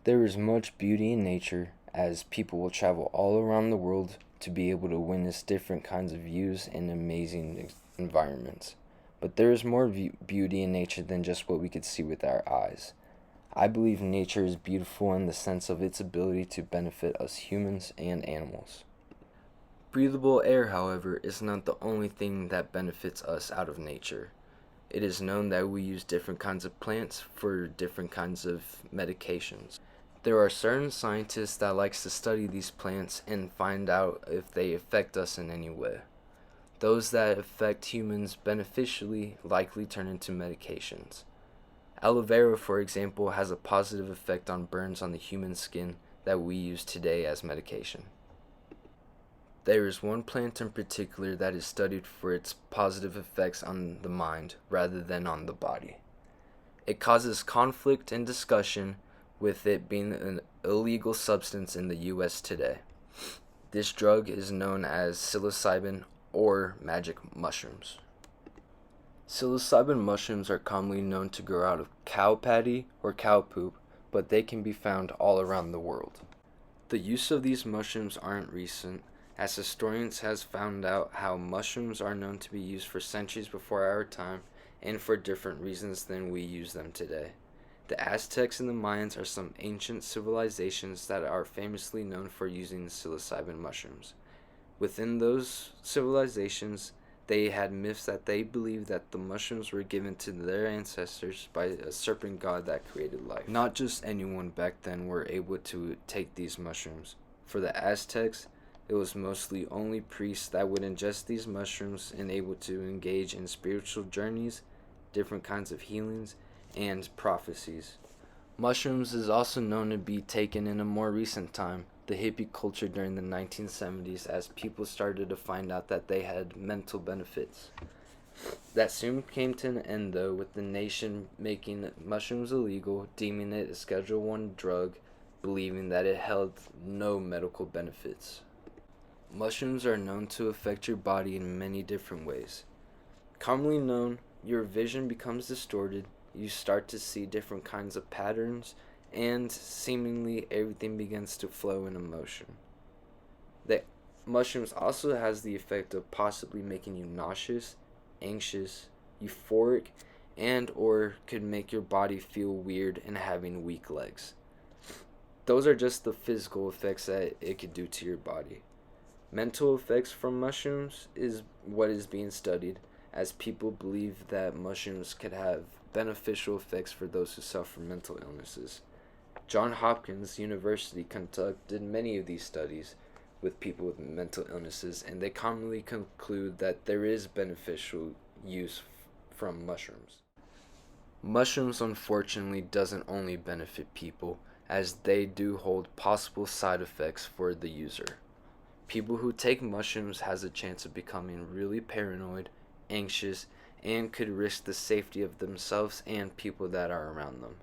There is much beauty in nature, as people will travel all around the world to be able to witness different kinds of views and amazing environments. But there is more beauty in nature than just what we could see with our eyes. I believe nature is beautiful in the sense of its ability to benefit us humans and animals. Breathable air, however, is not the only thing that benefits us out of nature. It is known that we use different kinds of plants for different kinds of medications. There are certain scientists that likes to study these plants and find out if they affect us in any way. Those that affect humans beneficially likely turn into medications. Aloe vera, for example, has a positive effect on burns on the human skin that we use today as medication. There is one plant in particular that is studied for its positive effects on the mind rather than on the body. It causes conflict and discussion with it being an illegal substance in the US today. This drug is known as psilocybin or magic mushrooms. Psilocybin mushrooms are commonly known to grow out of cow patty or cow poop, but they can be found all around the world. The use of these mushrooms aren't recent, as historians has found out how mushrooms are known to be used for centuries before our time and for different reasons than we use them today. The Aztecs and the Mayans are some ancient civilizations that are famously known for using psilocybin mushrooms. Within those civilizations, they had myths that they believed that the mushrooms were given to their ancestors by a serpent god that created life. Not just anyone back then were able to take these mushrooms. For the Aztecs, it was mostly only priests that would ingest these mushrooms and able to engage in spiritual journeys, different kinds of healings, and prophecies. Mushrooms is also known to be taken in a more recent time, the hippie culture during the 1970s, as people started to find out that they had mental benefits. That soon came to an end though, with the nation making mushrooms illegal, deeming it a Schedule 1 drug, believing that it held no medical benefits. Mushrooms are known to affect your body in many different ways. Commonly known, your vision becomes distorted, you start to see different kinds of patterns, and seemingly everything begins to flow in emotion. The mushrooms also has the effect of possibly making you nauseous, anxious, euphoric, and or could make your body feel weird and having weak legs. Those are just the physical effects that it could do to your body. Mental effects from mushrooms is what is being studied, as people believe that mushrooms could have beneficial effects for those who suffer mental illnesses. Johns Hopkins University conducted many of these studies with people with mental illnesses, and they commonly conclude that there is beneficial use from mushrooms. Mushrooms unfortunately doesn't only benefit people, as they do hold possible side effects for the user. People who take mushrooms has a chance of becoming really paranoid, anxious, and could risk the safety of themselves and people that are around them.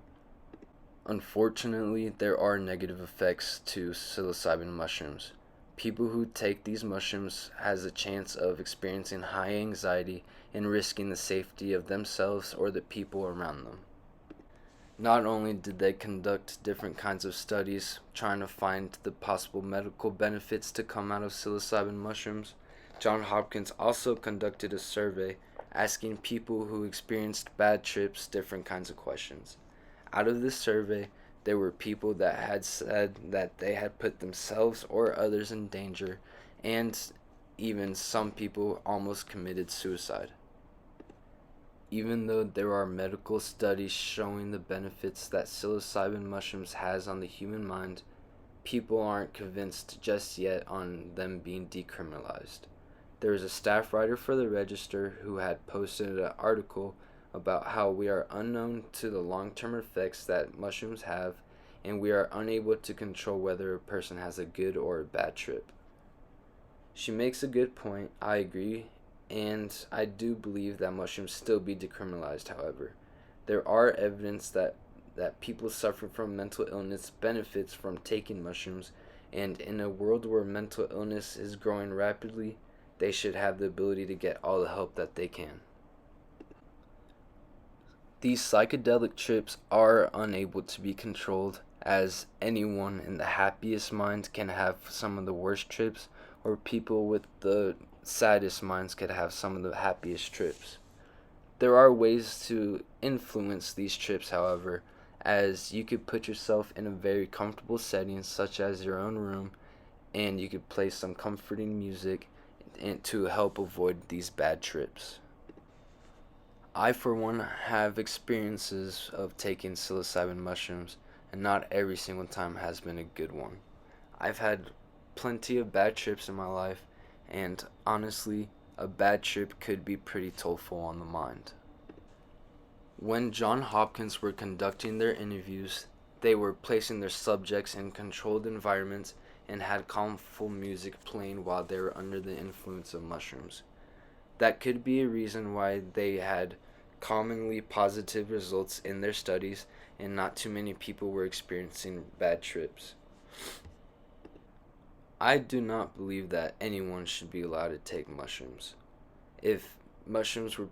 Unfortunately, there are negative effects to psilocybin mushrooms. People who take these mushrooms has a chance of experiencing high anxiety and risking the safety of themselves or the people around them. Not only did they conduct different kinds of studies trying to find the possible medical benefits to come out of psilocybin mushrooms, Johns Hopkins also conducted a survey asking people who experienced bad trips different kinds of questions. Out of this survey, there were people that had said that they had put themselves or others in danger, and even some people almost committed suicide. Even though there are medical studies showing the benefits that psilocybin mushrooms has on the human mind, people aren't convinced just yet on them being decriminalized. There is a staff writer for the Register who had posted an article about how we are unknown to the long-term effects that mushrooms have, and we are unable to control whether a person has a good or a bad trip. She makes a good point, I agree, and I do believe that mushrooms still be decriminalized, however. There are evidence that people suffering from mental illness benefits from taking mushrooms, and in a world where mental illness is growing rapidly, they should have the ability to get all the help that they can. These psychedelic trips are unable to be controlled, as anyone in the happiest mind can have some of the worst trips, or people with the saddest minds could have some of the happiest trips. There are ways to influence these trips, however, as you could put yourself in a very comfortable setting, such as your own room, and you could play some comforting music and to help avoid these bad trips. I, for one, have experiences of taking psilocybin mushrooms, and not every single time has been a good one. I've had plenty of bad trips in my life, and honestly, a bad trip could be pretty tollful on the mind. When John Hopkins were conducting their interviews, they were placing their subjects in controlled environments and had calmful music playing while they were under the influence of mushrooms. That could be a reason why they had commonly positive results in their studies and not too many people were experiencing bad trips. I do not believe that anyone should be allowed to take mushrooms. If mushrooms were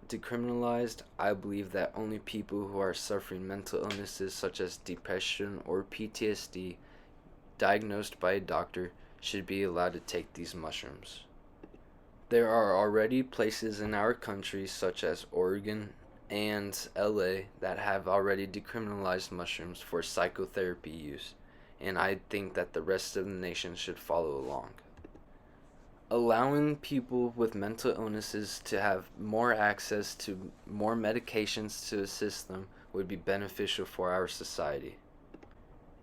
decriminalized, I believe that only people who are suffering mental illnesses such as depression or PTSD diagnosed by a doctor should be allowed to take these mushrooms. There are already places in our country, such as Oregon and LA, that have already decriminalized mushrooms for psychotherapy use, and I think that the rest of the nation should follow along. Allowing people with mental illnesses to have more access to more medications to assist them would be beneficial for our society.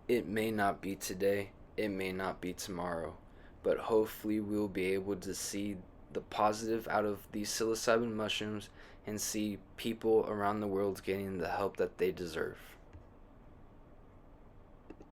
It may not be today, it may not be tomorrow, but hopefully we'll be able to see the positive out of these psilocybin mushrooms and see people around the world getting the help that they deserve.